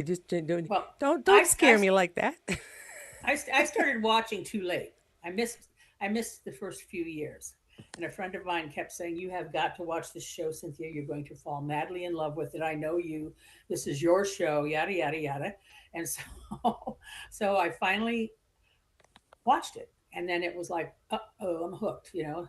just don't Well, don't scare me like that. I started watching too late. I missed the first few years. And a friend of mine kept saying, "You have got to watch this show, Cynthia. You're going to fall madly in love with it. I know you. This is your show, yada, yada, yada." And so, so I finally watched it. And then it was like, oh, I'm hooked, you know?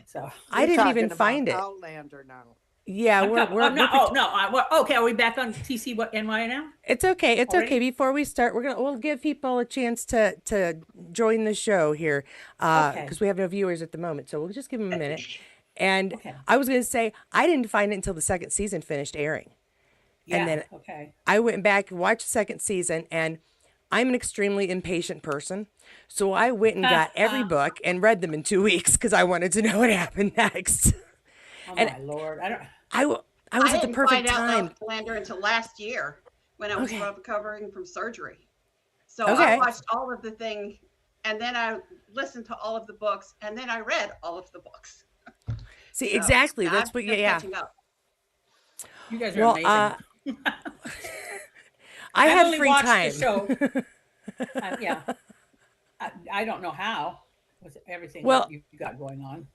So I You're didn't even talking about find it. Outlander now. Yeah, I'm talking, we're we're oh, no. Okay, are we back on TCNY now It's okay. It's okay. already? Before we start, we'll give people a chance to join the show here, Okay, because we have no viewers at the moment. So we'll just give them a minute. And okay. I was going to say I didn't find it until the second season finished airing, and Yeah, then okay. I went back and watched the second season. And I'm an extremely impatient person, so I went and got every book and read them in 2 weeks because I wanted to know what happened next. Oh, And my Lord. I don't, I was I at the didn't find perfect out time. Outlander until last year when I was Okay. recovering from surgery. So I Okay. watched all of the thing, and then I listened to all of the books, and then I read all of the books. See, So exactly. I'm That's what. Yeah. just Yeah. catching up. you guys are Well, amazing. I I've had only free watched the time. show. Yeah, I don't know how with everything that Well, you got going on.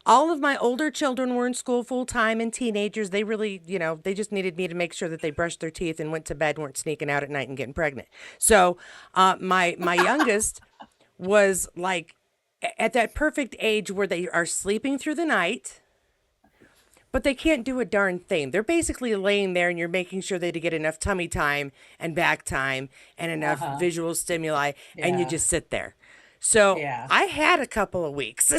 all of my older children were in school full time and teenagers. They really, they just needed me to make sure that they brushed their teeth and went to bed, weren't sneaking out at night and getting pregnant. So, my youngest was like at that perfect age where they are sleeping through the night, but they can't do a darn thing. They're basically laying there and you're making sure they get enough tummy time and back time and Uh enough huh. visual stimuli, and you Yeah. just sit there. So Yeah. I had a couple of weeks.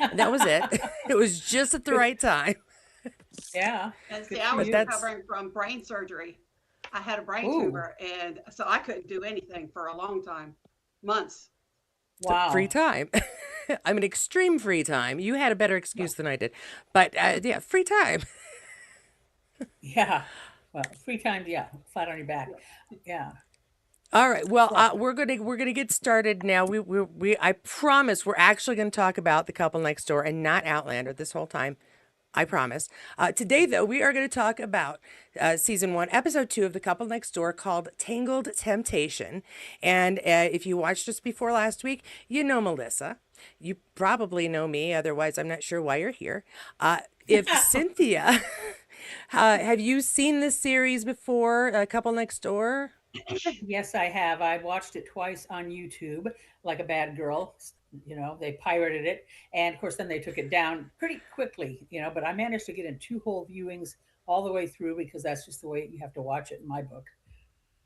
And that was it. It was just at the Good. right time. Yeah. And see, Good I for was But you. that's recovering from brain surgery. I had a brain Ooh. tumor, and so I couldn't do anything for a long time, months. free Wow. time. I mean, extreme free time. You had a better Well, excuse than I did. But yeah, free time. yeah. Well, free time. Yeah. Flat on your back. Yeah. All Yeah. right. Well, Well, we're gonna get started now. We I promise we're actually gonna talk about the couple next door and not Outlander this whole time. I promise. Today, though, we are going to talk about season one, episode two of The Couple Next Door called Tangled Temptation. And if you watched us before last week, you know Melissa. You probably know me. Otherwise, I'm not sure why you're here. If Cynthia, have you seen this series before, Couple Next Door? yes, I have. I watched it twice on YouTube, like a bad girl. They pirated it. And of course, then they took it down pretty quickly, but I managed to get in two whole viewings all the way through because that's just the way you have to watch it in my book.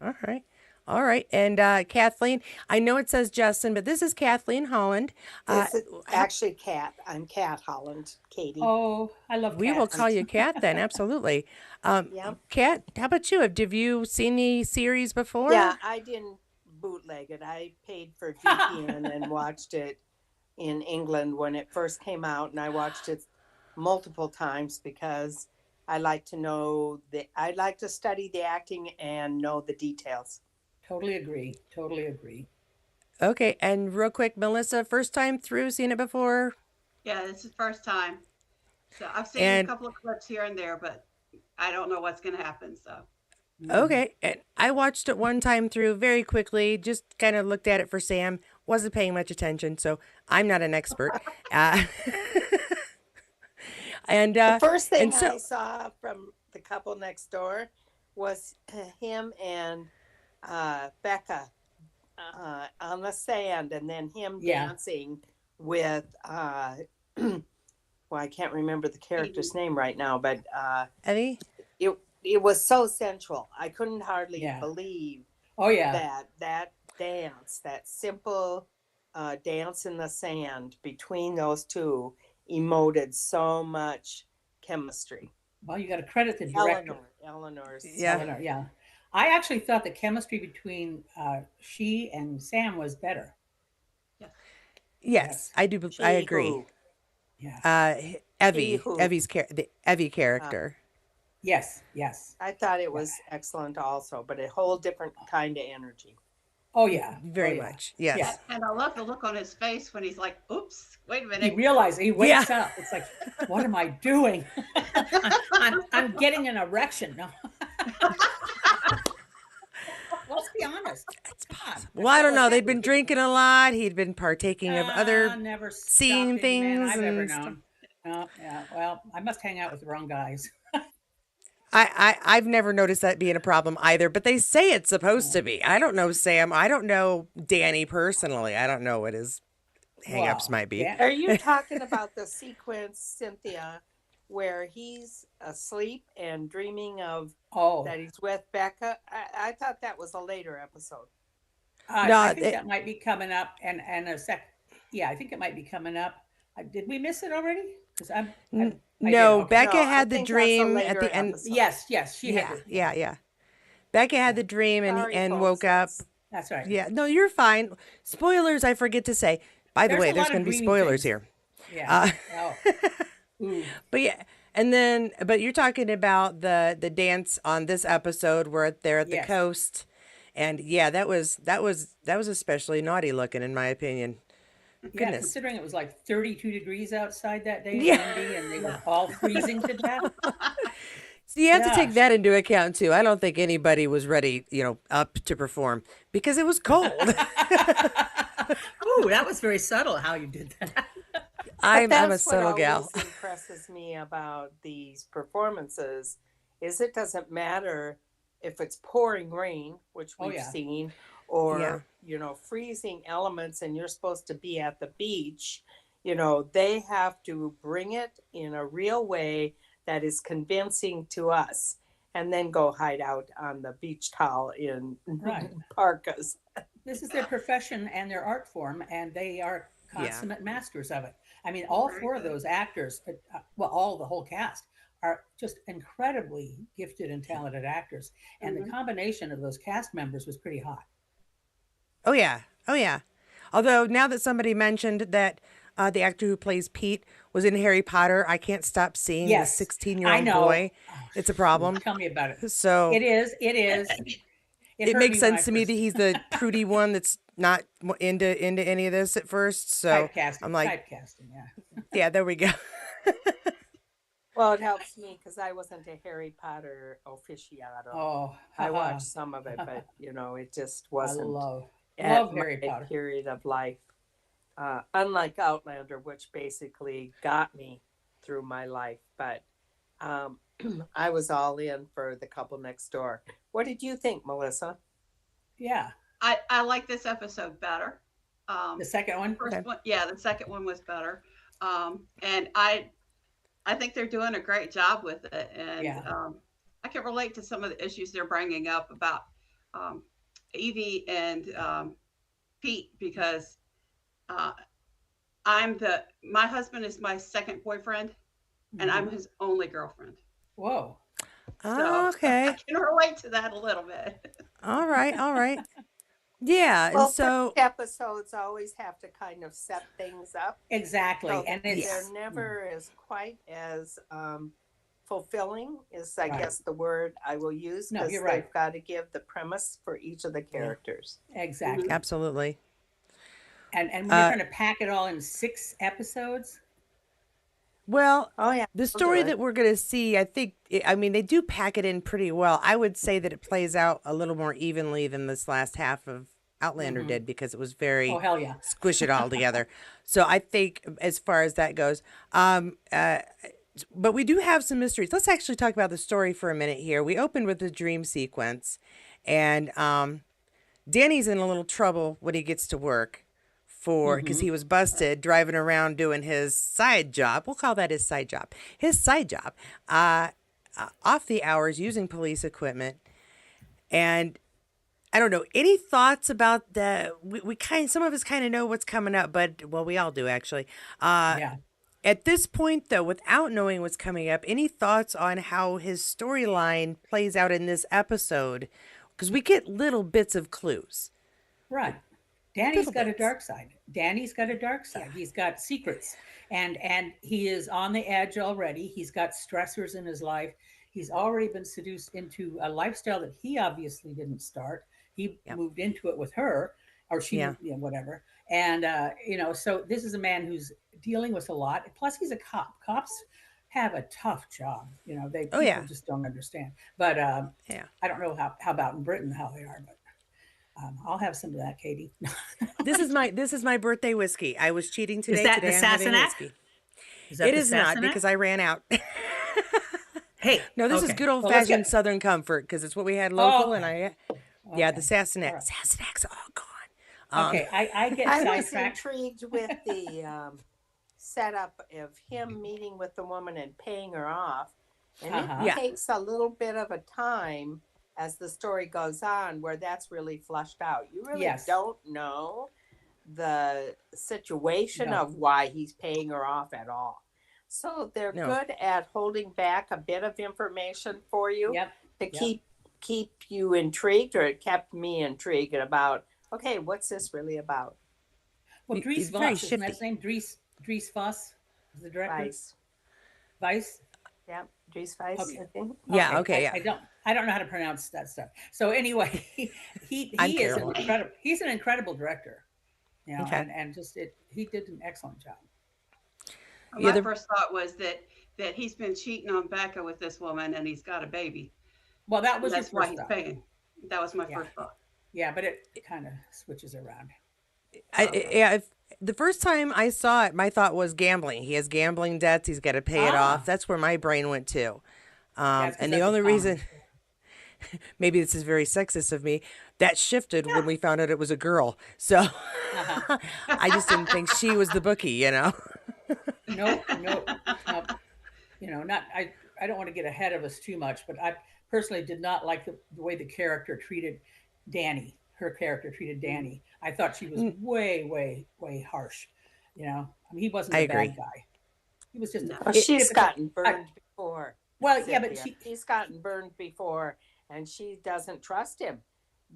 All right. All right. And Kathleen, I know it says Justin, but this is Kathleen Holland. Uh, This is how, actually Kat. I'm Kat Holland, Katie. Oh, I love We will cats. call you Kat then, absolutely. Um, Yeah. Kat, how about you? Have you seen the series Yeah, before? I didn't bootleg it. I paid for VPN and watched it in England when it first came out, and I watched it multiple times because I like to study the acting and know the details. Totally agree. Totally agree. Okay, and real quick, Melissa, first time through, seen it before? Yeah, this is the first time. So I've seen a And couple of clips here and there, but I don't know what's going to happen. So Hmm. okay, and I watched it one time through very quickly, just kind of looked at it for Sam, wasn't paying much attention, so I'm not an expert. Uh, and The uh, first and thing so I saw from the couple next door was him and Becca on the sand, and then him Yeah. dancing with well, I can't remember the character's Eden. name right now, but Evie, it it was so sensual. I couldn't hardly Yeah. believe Oh, yeah. that dance, that simple dance in the sand between those two, emoted so much chemistry. Well, you got to credit the director, Eleanor's. yeah. Eleanor. Yeah. I actually thought the chemistry between she and Sam was better. Yes. Yes, Yes. I do. I She agree. who, Yeah. she who. The Evie Uh, character. Yes. Yes. I thought it Yeah. was excellent also, but a whole different kind of energy. Oh, yeah. Oh, Very yeah. much. Yeah. Yes. And I love the look on his face when he's like, oops, wait a He minute. realized he Yeah. wakes up. It's like, what am I doing? I'm getting an erection. No. Well, I don't What's know. that? They'd been drinking a lot. He'd been partaking of other Never seeing stopped any man things I've ever and stuff. known. No, yeah. Well, I must hang out with the wrong guys. I've never noticed that being a problem either, but they say it's supposed Uh, to be. I don't know Sam. I don't know Danny personally. I don't know what his hangups well, might be. Dan. Are you talking about the sequence, Cynthia, where he's asleep and dreaming of Oh, that he's with Becca? I thought that was a later episode. I No, think that might be coming up, and a sec. Yeah, I think it might be coming up. Did we miss it already? Because I did. no. Okay. Becca No, I had the think that's a dream at later the end. episode. Yes, yes, she had Yeah, the yeah, yeah, yeah. Becca had yeah. the dream Sorry, and folks. woke up. That's right. Yeah, no, you're fine. Spoilers, I forget to say. By the There's way, a there's lot going of to be dreamy spoilers things. here. Yeah. Uh, Oh. Ooh. but yeah, and then but you're talking about the dance on this episode where they're at the Yes. coast, and yeah, that was especially naughty looking in my opinion. Yeah, Goodness. considering it was like 32 degrees outside that day and Yeah. windy, and they were all freezing to death. So you have to take Gosh. that into account too. I don't think anybody was ready, up to perform because it was cold. Ooh, that was very subtle how you did that. But I'm a that's what subtle gal. always impresses me about these performances is it doesn't matter if it's pouring rain, which Oh we've yeah. seen, Yeah. or freezing elements and you're supposed to be at the beach. They have to bring it in a real way that is convincing to us and then go hide out on the beach towel in Right. parkas. This is their profession and their art form, and they are Yeah. consummate masters of it. I mean, all Very four of good. those actors, well, all the whole cast, are just incredibly gifted and talented actors. And the Mhm. combination of those cast members was pretty hot. Oh yeah. Oh yeah. Although now that somebody mentioned that the actor who plays Pete was in Harry Potter, I can't stop seeing the Yes, 16-year I old know. boy. Oh, It's a shoot, problem. tell me about it. So It is. It is. It it hurt makes me when I sense to me that first he's the prudy one that's not into any of this at first. So I'm typecasting. like, Typecasting. Yeah. yeah, there we go. Well, it helps me because I wasn't a Harry Potter aficionado. Oh, I haha. watched some of it, but it just I wasn't at love my Harry Potter. period of life. Unlike Outlander, which basically got me through my life, but um, I was all in for The Couple Next Door. What did you think, Melissa? Yeah. I like this episode better. The Um, second the one. first Okay. one, yeah, the second one was better. And I think they're doing a great job with it, and Yeah. I can relate to some of the issues they're bringing up about um, Evie and Pete because uh, my husband is my second boyfriend, and I'm Hmm. his only girlfriend. Whoa. So I Okay. can relate to that a little bit. All right. All right. Yeah. And Well, first so, episodes always have to kind of set things up. Exactly. So And yeah. they're it's never as quite as fulfilling is, I right. guess, the word I will use No, because you're right. they've got to give the premise for each of the Yeah. characters. Mhm. Exactly. Absolutely. And when you're Uh, trying to pack it all in 6 episodes, well, Oh yeah, the I'll do story it. that we're going to see, I mean, they do pack it in pretty well. I would say that it plays out a little more evenly than this last half of Outlander hmm did because it was oh very hell yeah. squish it all together. So I think as far as that goes, but we do have some mysteries. Let's actually talk about the story for a minute here. We opened with the dream sequence, and Danny's in a little trouble when he gets to work because Hmm. he was busted driving around doing his side job. We'll call that his side job. His side job, uh, off the hours using police equipment. And I don't know any thoughts about the. We kind some of us kind of know what's coming up, but well, we all do actually. Uh, Yeah. at this point, though, without knowing what's coming up, any thoughts on how his storyline plays out in this episode? Because we get little bits of clues, Right. Danny's little got a bits. dark side. Danny's got a dark Yeah. side. He's got secrets, and he is on the edge already. He's got stressors in his life. He's already been seduced into a lifestyle that he obviously didn't start. He Yep. moved into it with her, or she Yeah. moved, whatever. And so this is a man who's dealing with a lot. Plus, he's a cop. Cops have a tough job. They Oh people yeah. just don't understand. But Yeah. I don't know how about in Britain how they are, but I'll have some of that, Katie. This is my birthday whiskey. I was cheating Is today. that the Today I'm having Sassenach? whiskey. Is that It the is not Sassenach? because I ran out. Hey, No, this is okay. good old Well, let's fashioned get. Southern Comfort because it's what we had Oh, local, and okay. yeah, the Okay. All Sassenach. right. Sassenach's all gone. Okay. I get I was sidetracked. intrigued with the setup of him meeting with the woman and paying her off. And Uh it huh. Yeah, takes a little bit of a time as the story goes on where that's really flushed out. You really Yes. don't know the situation No. of why he's paying her off at all. So they're no, good at holding back a bit of information for you Yep. to Yep. keep you intrigued, or it kept me intrigued about, okay, what's this really about? Well, He's Dries very Voss, isn't that shifty. his name? Dries Voss is the director. Vice. Vice. Yeah, Dries Vice, Okay. I think. Yeah, Okay. okay, I yeah. don't know how to pronounce that stuff. So anyway, I'm he is an terrible. incredible. He's an incredible director. Okay. And just he did an excellent job. Well, Yeah, my the first thought was that he's been cheating on Becca with this woman and he's got a baby. Well, that And was your that's why first he's thought. paying. That was my Yeah. first thought. Yeah, but it kind of switches around. Okay. yeah. If, the first time I saw it, my thought was gambling. He has gambling debts. He's got to pay it off. Ah, That's where my brain went to. yeah, it's because And the that's a only reason, common. maybe this is very sexist of me, that shifted when we found out it was a girl. So Uh-huh. I just didn't think she was the bookie. Nope, nope, nope. Not I don't want to get ahead of us too much, but I personally did not like the way the character treated Danny. Her character treated Danny. I thought she was Mm, way, way, way harsh. I mean, he wasn't I the bad agree. guy. He was just a No. Well, she's typical. gotten burned before, Well, yeah, but Cynthia. She's gotten burned before, and she doesn't trust him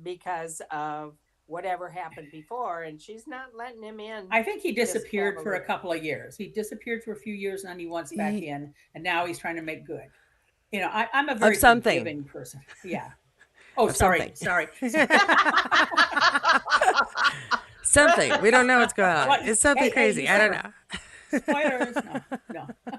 because of whatever happened before, and she's not letting him in I think he this disappeared for a cavalier. couple of years. He disappeared for a few years, and then he wants back Ye- in, and now he's trying to make good. I'm a Of very something. forgiving person. Yeah. Oh, Of sorry, something. sorry. Something. We don't know what's going on. What? It's something Hey, you crazy. I don't said know. spoilers. No, no.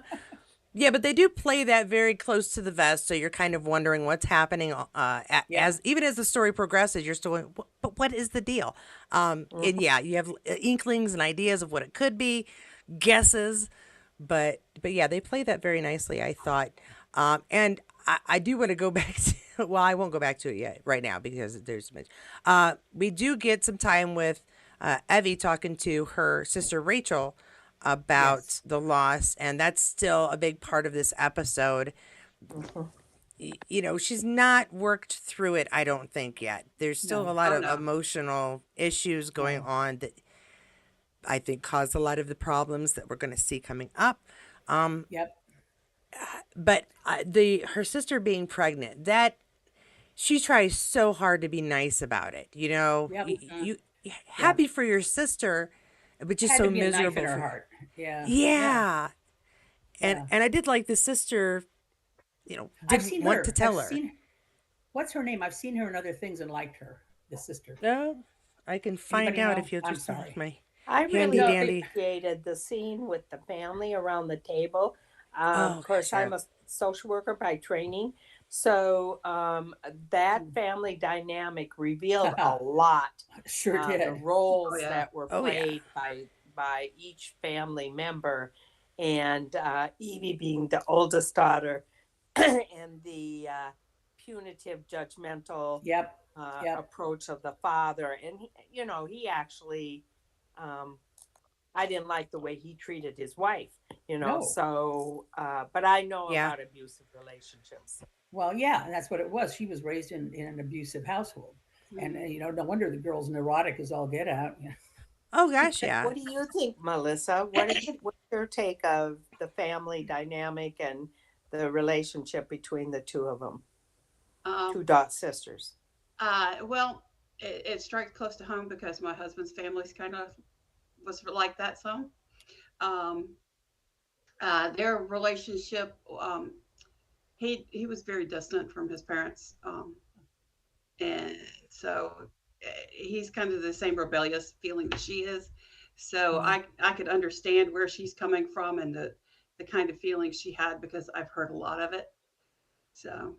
Yeah, but they do play that very close to the vest, so you're kind of wondering what's happening. Yeah. As even as the story progresses, you're still going, but what is the deal? And yeah, you have inklings and ideas of what it could be, guesses, but yeah, they play that very nicely, I thought. And I do want to go back to, well, I won't go back to it yet right now because there's so much. We do get some time with Evie talking to her sister Rachel Yes. about the loss, and that's still a big part of this episode. Mhm. She's not worked through it, I don't think, yet. There's still a No. lot Oh of no. emotional issues going No. on that I think caused a lot of the problems that we're going to see coming up. Yep. But the her sister being pregnant, that she tries so hard to be nice about it. Yep. You Yep. happy for your sister, but just Had to so be a knife in miserable her for. heart. Yeah. Yeah. Yeah, and Yeah. and I did like the sister. I've Didn't seen want to her. I've tell her. seen. What's her name? I've seen her in other things and liked her. The sister. No, I can find Anybody out know? if you'll I'm just have sorry. my I really handy No. They. dandy. appreciated the scene with the family around the table. Oh Of course, gosh, yeah. I'm a social worker by training. So that family dynamic revealed a lot. Sure The did. Oh roles yeah. that were Oh yeah. played by each family member, and Evie being the oldest daughter, and the punitive, judgmental Yep. Yep. approach of the father. And he actually, um, I didn't like the way he treated his wife. No. So, but I know Yeah. about abusive relationships. Well, yeah, and that's what it was. She was raised in an abusive household, and Mhm. no wonder the girl's neurotic as all get out. Oh gosh, yeah. What do you think, Melissa? What's your take of the family dynamic and the relationship between the two of them, Um, two dot sisters? well, it strikes close to home because my husband's family's kind of was like that some. Um, their relationship, he was very distant from his parents, and so he's kind of the same rebellious feeling that she is. So Mhm. I could understand where she's coming from and the kind of feelings she had because I've heard a lot of it. So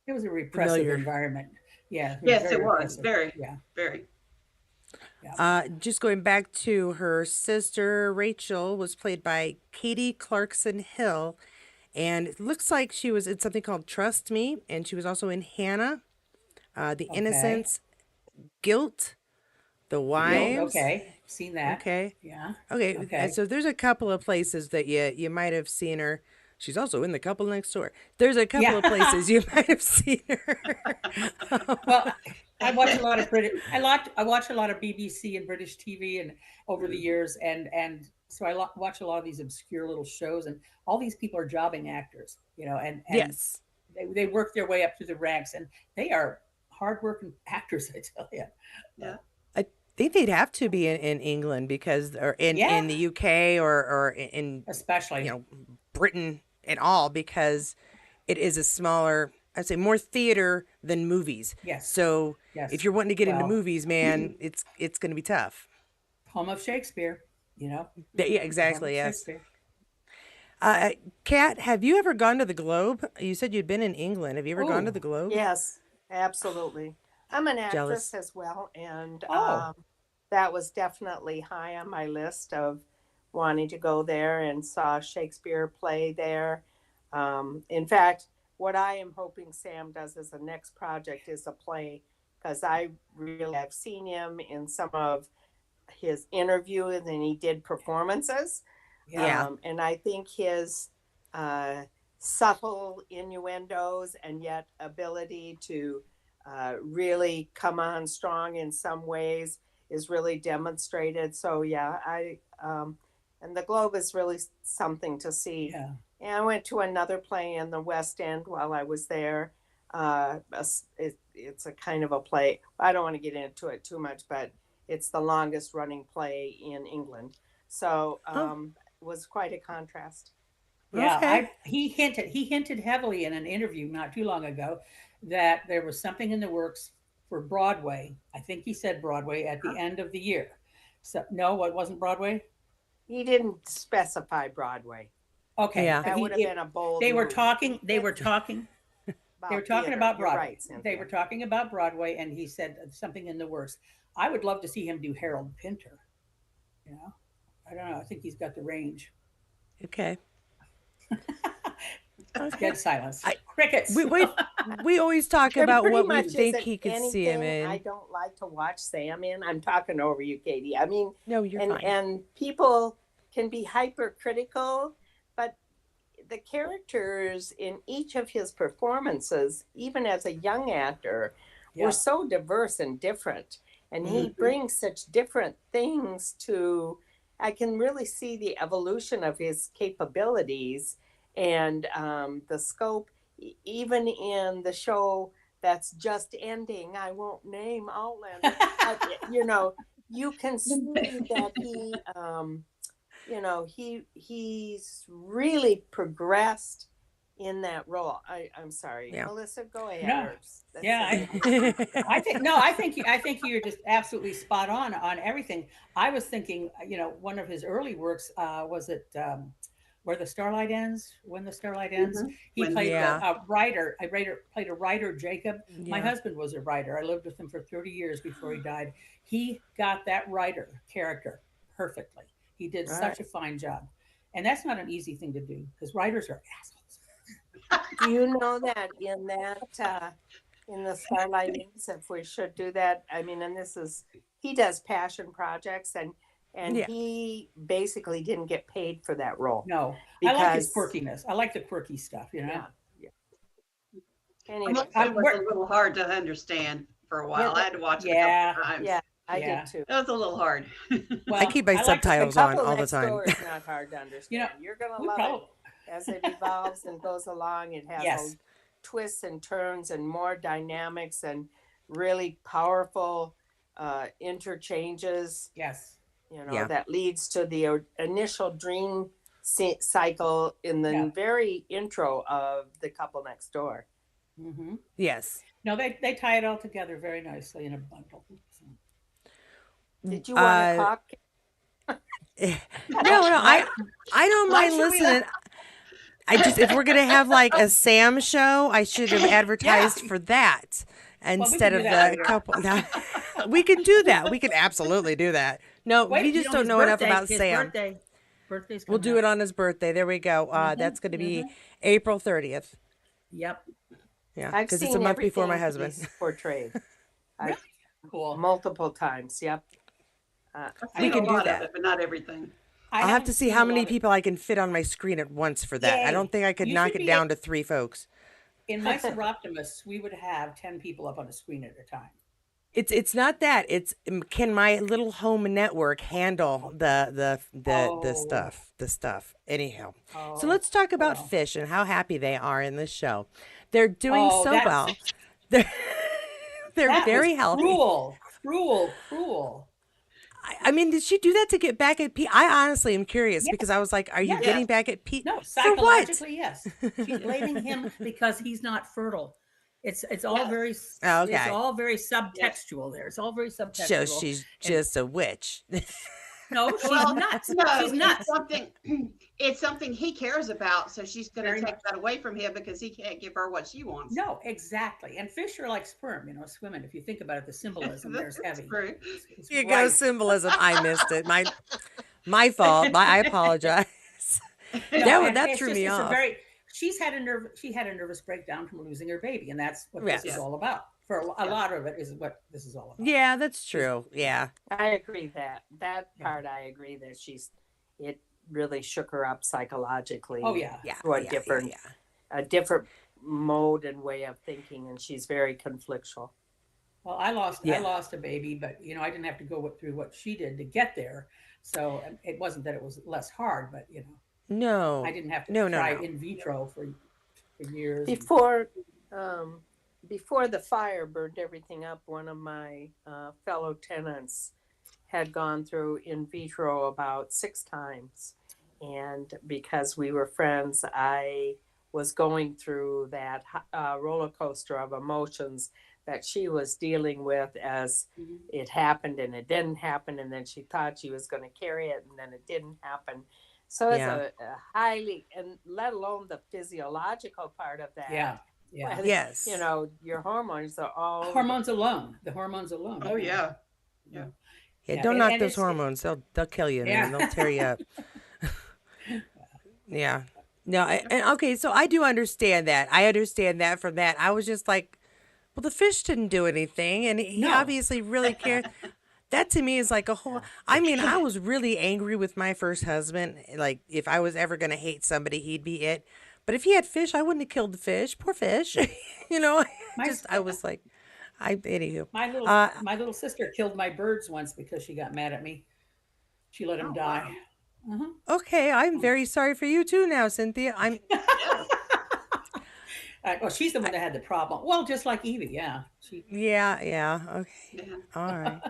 It was a repressive Familiar. environment. Yeah, it was Yes, very it was impressive. very, Yeah, very. yeah. Just going back to her sister, Rachel was played by Katie Clarkson Hill. And it looks like she was in something called Trust Me. And she was also in Hannah, The Okay. Innocents, Guilt, The Guild. Wives. Okay. Seen that. Okay. Yeah. Okay. Okay. So there's a couple of places that you might have seen her. She's also in The Couple Next Door. There's a couple Yeah. of places you might have seen her. Well, I watch a lot of I watch a lot of BBC and British TV and over the years, and so watch a lot of these obscure little shows, and all these people are jobbing actors, and Yes. they work their way up through the ranks, and they are hardworking actors, I tell you. Yeah. I think they'd have to be in England because, or Yeah, in the UK, or in, especially. Britain and all, because it is a smaller, I'd say more theater than movies. Yes, So if yes. you're wanting to get into Well, movies, man, it's going to be tough. home of Shakespeare, you know, Yeah, the home of exactly. Yes. Shakespeare. Kat, have you ever gone to the Globe? You said you'd been in England. Have you ever gone to Oh, the Globe? Yes, absolutely. I'm an actress Jealous. as well, and oh, that was definitely high on my list of wanting to go there and saw Shakespeare play there. In fact, what I am hoping Sam does as a next project is a play, because I really have seen him in some of his interviews and he did performances. yeah, Yeah. And I think his uh, subtle innuendos and yet ability to really come on strong in some ways is really demonstrated. So yeah, and the Globe is really something to see. yeah. And I went to another play in the West End while I was there. It's a kind of a play. I don't want to get into it too much, but it's the longest running play in England. So Oh, was quite a contrast. Yeah, okay. I he hinted heavily in an interview not too long ago that there was something in the works for Broadway. I think he said Broadway at the end of the year. So no, it wasn't Broadway. He didn't specify Broadway. Okay, Yeah. but That would have been a bold they were move. talking they were About talking theater. about You're Broadway. right, They were Cynthia. talking about Broadway, and he said something in the works. I would love to see him do Harold Pinter. You know, I don't know. I think he's got the range. Okay. Okay. Dead silence. I Crickets. we always talk There about pretty what we much think isn't he could see him anything I in. don't like to watch Sam in. I'm talking over you, Katie. I mean, No, you're fine. and people can be hypercritical, but the characters in each of his performances, even as a young actor, were Yeah. so diverse and different. And he Mhm. brings such different things to, I can really see the evolution of his capabilities and the scope, even in the show that's just ending. I won't name Outlander, but you can see that he's really progressed in that role. I'm sorry, Yeah. Melissa, go ahead. No. Or that's Yeah, I think no, I think you're just absolutely spot on everything. I was thinking, one of his early works was it Where the Starlight Ends, When the Starlight Ends. Hmm. He When played Yeah. a writer. Played a writer, Jacob. My Yeah. husband was a writer. I lived with him for 30 years before he died. He got that writer character perfectly. He did all right. such a fine job, and that's not an easy thing to do because writers are assholes. Do you know that in the Starlight News, if we should do that? I mean, and this is he does passion projects, and Yeah. he basically didn't get paid for that role No, I like his because quirkiness. I like the quirky stuff. yeah, yeah. Most Anyway, of it was a Where, little hard to understand for a yeah, while. I had to watch it a yeah, couple of times. yeah, I yeah. did too. It was a little hard. I Well, keep my I like to. The subtitles on Couple all the Next time. Door is not hard to You know, understand. You're gonna we love it probably as it evolves and goes along. It has yes, twists and turns and more dynamics and really powerful interchanges. yes, Yeah. That leads to the initial dream cycle in the yeah. very intro of The Couple Next Door. Hmm. Yes. No, they tie it all together very nicely in a bundle. So, Did you want to Uh, talk? no, no, why I don't why mind should we listening. let? I just, if we're gonna have like a Sam show, I should have Yeah, advertised for that Well, we can instead do of that the later. couple. We can do that. We can absolutely do that. No, we Wait, just don't his know enough birthday, about Sam. birthday's We'll coming do it up. on his birthday. There we go. Mm-hmm, That's going to be mm-hmm. April 30th. Yep. Yeah, I've because it's a seen month before my everything husband. he's portrayed. Really I cool. multiple times. Yep. I've We seen a can do lot of that. it, but not everything. I I'll have to haven't see seen how a many lot of. people I can fit on my screen at once for that. I don't Yay! think I could You knock should it be down to 3 folks. in my Optimus. We would have 10 people up on a screen at a time. It's not that. It's can my little home network handle the Oh, stuff. Anyhow, so oh, let's talk about well. fish and how happy they are in this show. They're doing Oh, so that's well. They're they're that was very healthy. cruel, cruel, cruel. I mean, did she do that to get back at Pete? I honestly am curious Yes, because I was like, are you yes. getting Yes. back at Pete No, for what? psychologically, yes. She's blaming him because he's not fertile. It's all Yes. very Oh, it's okay. all very Yes. subtextual there. It's all very So subtextual. she's And just a witch. no, she's Well, nuts. no, She's nuts. it's something he cares about. So she's going to Very take much. that away from him because he can't give her what she wants. No, exactly. And fish are like sperm, swimming. If you think about it, the symbolism there's That's heavy. true. It's You go right. symbolism. I missed it. My fault. I apologize. No, and That it's threw just me it's a off. very she had a nervous breakdown from losing her baby, and that's what this is Yes. Yeah. all about. For a Yeah. lot of it is what this is all about. Yeah, that's Is true. Yeah. I agree that yeah. part. I agree that it really shook her up psychologically Oh yeah. Yeah. to Yeah. Yeah. Yeah. a different mode and way of thinking, and she's very conflictual. Well, I Yeah. lost a baby, but I didn't have to go through what she did to get there. So it wasn't that it was less hard, but I No. didn't have to No, no, try no. in vitro for years. And, Before um, before the fire burned everything up, one of my fellow tenants had gone through in vitro about 6 times, and because we were friends, I was going through that roller coaster of emotions that she was dealing with as Mhm. it happened and it didn't happen, and then she thought she was going to carry it and then it didn't happen. So it's Yeah. a highly, and let alone the physiological part of that, yeah, yeah. whether, Yes. your hormones are all Hormones alone, the hormones alone. Oh yeah. Yeah. Yeah. Yeah, Don't knock and those hormones. They'll kill you, man. yeah. They'll tear you up. Yeah. No. And okay. So I do understand that. I understand that from that. I was just like, well, the fish didn't do anything, and he No. obviously really cared. That to me is like a whole. I mean, I was really angry with my first husband. Like, if I was ever gonna hate somebody, he'd be it. But if he had fish, I wouldn't have killed the fish. Poor fish. you know. My I was like, anywho. my little Uh, my little sister killed my birds once because she got mad at me. She let them Oh die. wow. Uh-huh. okay, I'm very sorry for you too now, Cynthia. Yes. Well, she's the one that had the problem. Well, just like Evie, yeah. Yeah, yeah. Okay. Yeah. All right.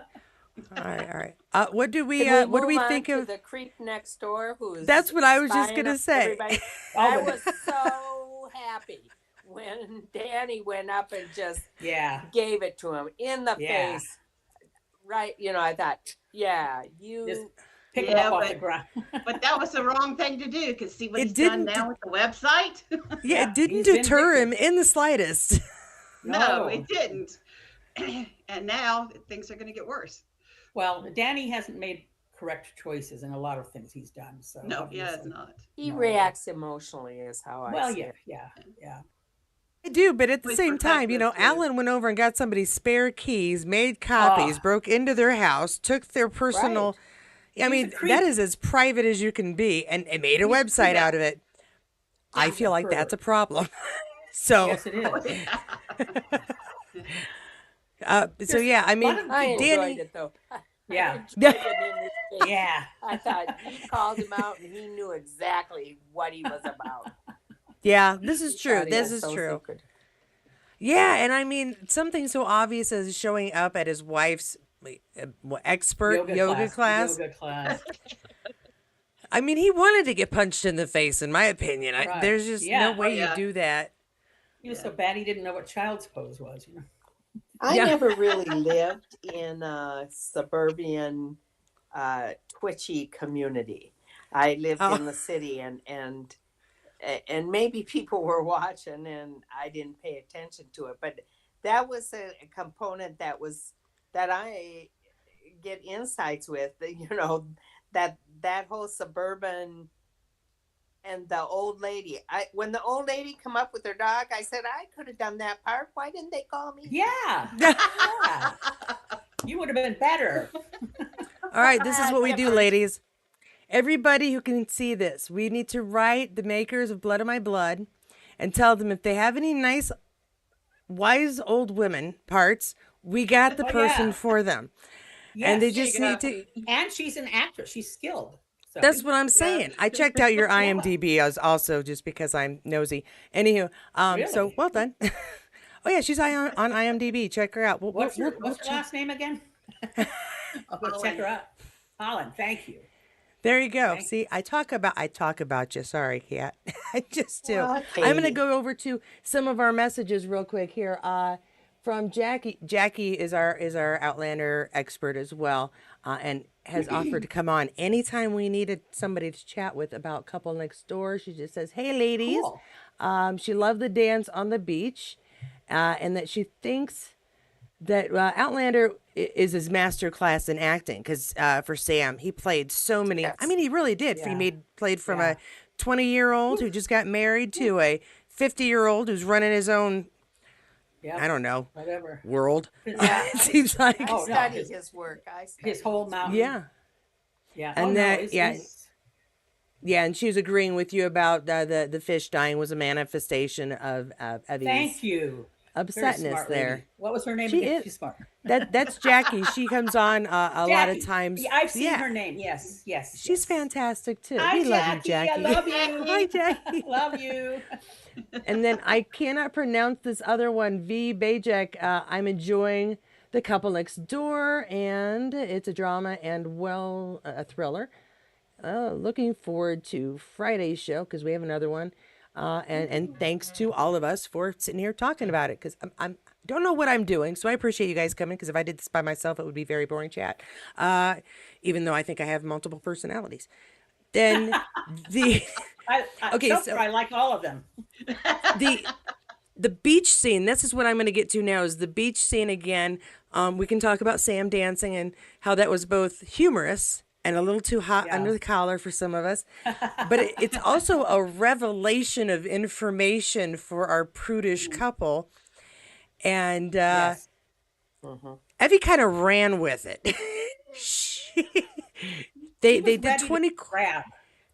All right. All right. What do we Can we what do move we on think to of? the creep next door who's That's what I was just spying gonna on say. everybody? Oh, I but- was so happy when Danny went up and just yeah, gave it to him in the Yeah. face. Right, I thought, yeah, just you pick them Yeah, up off the but ground. but that was the wrong thing to do because see what It he's done didn't now with the website. Yeah, Yeah, it didn't he's deter him vindictive. in the slightest. No, No. it didn't. And now things are going to get worse. Well, Danny hasn't made correct choices in a lot of things he's done. So No, yeah, it's obviously. not. he No. reacts emotionally is how I Well, see yeah, it. yeah. I do, but at the Please same time, protect us, too. Alan went over and got somebody's spare keys, made copies, Oh. broke into their house, took their personal. I He's a mean, creep. that is as private as you can be, and made a He's a website creep. out of it. I He's a feel like that's a pervert. problem. So, Yes, it is. so There's yeah, I a mean, lot of I people- enjoyed Danny. it though. Yeah. I enjoyed it in his face. Yeah. I thought he called him out and he knew exactly what he was about. Yeah, this is He true. thought he This was is so true. secret. Yeah, and I mean, something so obvious as showing up at his wife's expert yoga class. Yoga class. I mean, he wanted to get punched in the face, in my opinion. Right. There's just Yeah. no way Oh, yeah. you do that. He was so bad he didn't know what child's pose was. I Yeah. never really lived in a suburban twitchy community. I lived Oh. in the city and maybe people were watching and I didn't pay attention to it, but that was a component that I get insights with. That whole suburban and the old lady. When the old lady come up with her dog, I said I could have done that part. Why didn't they call me? Yeah. Yeah. You would have been better. All right, this is what we do, Different. ladies. Everybody who can see this, we need to write the makers of Blood of My Blood and tell them if they have any nice, wise old women parts, we got the Oh person yeah. for them. And they Yes. There you just go. need to. And she's an actress. She's skilled. So That's what I'm Yeah. saying. I checked out your yeah. IMDb as also just because I'm nosy. Anywho, so Really. well done. Oh yeah, she's on IMDb. Check her out. We'll What's her check. last name again? I'll go check Colin. her out. Holland, thank you. There you go. Thank See, I talk about you. Sorry, Kat. I just do. Well, I'm gonna Katie. go over to some of our messages real quick here. From Jackie. Jackie is our Outlander expert as well, and has offered to come on anytime we needed somebody to chat with about Couple Next Door. She just says, "Hey, ladies." Cool. She loved the dance on the beach, and that she thinks that Outlander is his master class in acting because for Sam he played so many. I Yes. mean, he really did. He Yeah. played from Yeah. a 20-year-old who just got married to a 50-year-old who's running his own. I Yep. don't know Whatever. world. Yeah. It seems like I Oh no, study his his work. I study his whole his mountain. yeah, Yeah. Oh and no, that yeah, and she was agreeing with you about the fish dying was a manifestation of Evie's thank you. Very upsetness smart lady. there. What was her name She again? is She's smart. that's Jackie. She comes on a lot of Jackie. times. Yeah, I've seen Yeah, her name. Yes, yes, she's yes. fantastic too. Hi, We love you, Jackie. I Jackie. love Hi, you. Jackie. Love you. And then I cannot pronounce this other one, V. Bajek. I'm enjoying The Couple Next Door, and it's a drama and a thriller. Looking forward to Friday's show because we have another one. And thanks to all of us for sitting here talking about it because I'm don't know what I'm doing, so I appreciate you guys coming because if I did this by myself, it would be very boring chat. Even though I think I have multiple personalities. Then the okay, So far, so I like all of them. the the beach scene. This is what I'm going to get to now. Is the beach scene again? We can talk about Sam dancing and how that was both humorous and a little too hot Yeah. under the collar for some of us, but it's also a revelation of information for our prudish couple. And Yes. Evie kind of ran with it. she, She they was did ready to 20. grab.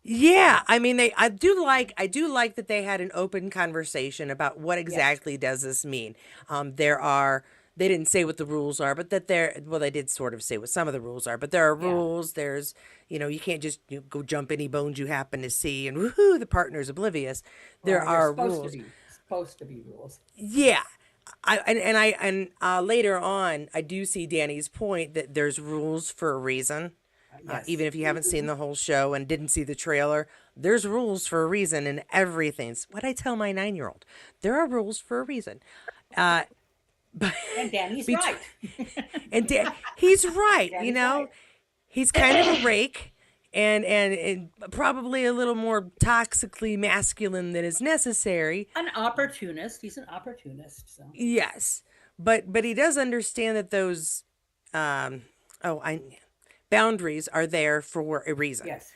Yeah, I mean I do like that they had an open conversation about what Yes. exactly does this mean. They didn't say what the rules are, but that they did sort of say what some of the rules are, but there are Yeah. rules. There's you can't just go jump any bones you happen to see and woohoo the partner's oblivious. There Well, are supposed rules. to be. Supposed to be rules. Yeah. Later on I do see Danny's point that there's rules for a reason. Yes. Even if you haven't seen the whole show and didn't see the trailer, there's rules for a reason and everything. It's what I tell my 9-year-old. There are rules for a reason. But And Danny's bet- right. and he's right. Danny's right. He's kind of a rake and probably a little more toxically masculine than is necessary. An opportunist. He's an opportunist. So Yes, but he does understand that those oh I boundaries are there for a reason. yes.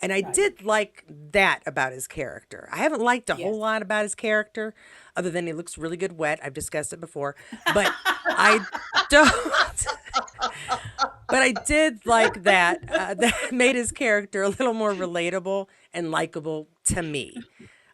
And I did like that about his character. I haven't liked a Yes. whole lot about his character, other than he looks really good wet. I've discussed it before, but I don't. But I did like that. That made his character a little more relatable and likable to me.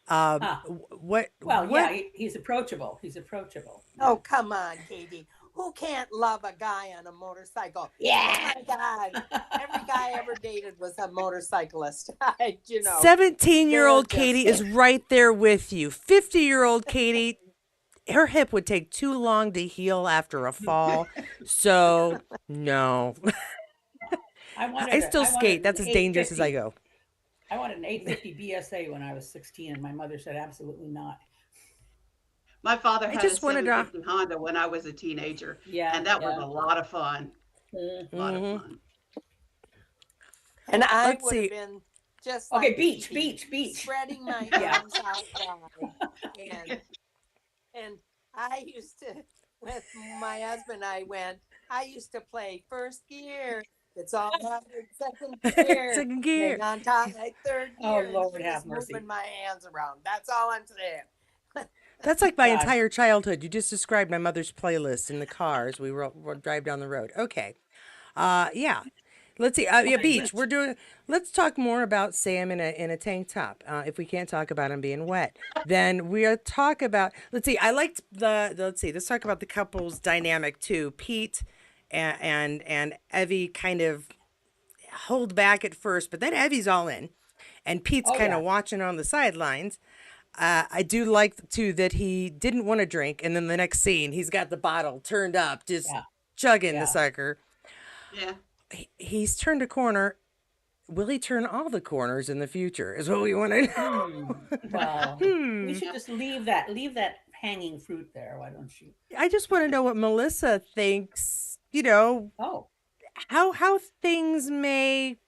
Ah, What? well, what? yeah, he's approachable. He's approachable. Oh, come on, Katie. Who can't love a guy on a motorcycle? Yeah. Oh my God. Every guy I ever dated was a motorcyclist. 17-year-old they're just- Katie is right there with you. 50-year-old Katie, her hip would take too long to heal after a fall. So, no. I still skate. That's as dangerous as I go. I wanted an 850 BSA when I was 16, and my mother said absolutely not. My father had a just wanted to- 750 Honda when I was a teenager, Yeah, and that was yeah. a lot of fun. Mm. A lot Mhm. of fun. And I Let's would see. have been just Okay, like beach, Katie, beach, beach. spreading my Yeah. arms out wide. And I used to with my husband, I went, I used to play first gear. It's all right in second gear. Second Then gear. on top, like third Oh, gear. And Lord I'm have just mercy. moving my hands around. That's all I'm saying. That's like my Gosh. entire childhood. You just described my mother's playlist in the car as we drive down the road. Okay. Yeah. Let's see. Oh Yeah, my beach. goodness. We're doing. Let's talk more about Sam in a tank top. If we can't talk about him being wet, then we'll talk about. Let's see. I liked Let's see. Let's talk about the couple's dynamic too. Pete and Evie kind of hold back at first, but then Evie's all in, and Pete's Oh kind yeah. of watching on the sidelines. I do like too that he didn't want to drink, and then the next scene he's got the bottle turned up, just Yeah. chugging the Yeah. sucker. Yeah. He's turned a corner. Will he turn all the corners in the future? Is what we want to know. Well, we Hmm. should just leave that hanging fruit there. Why don't you? I just want to know what Melissa thinks. You know Oh, how things may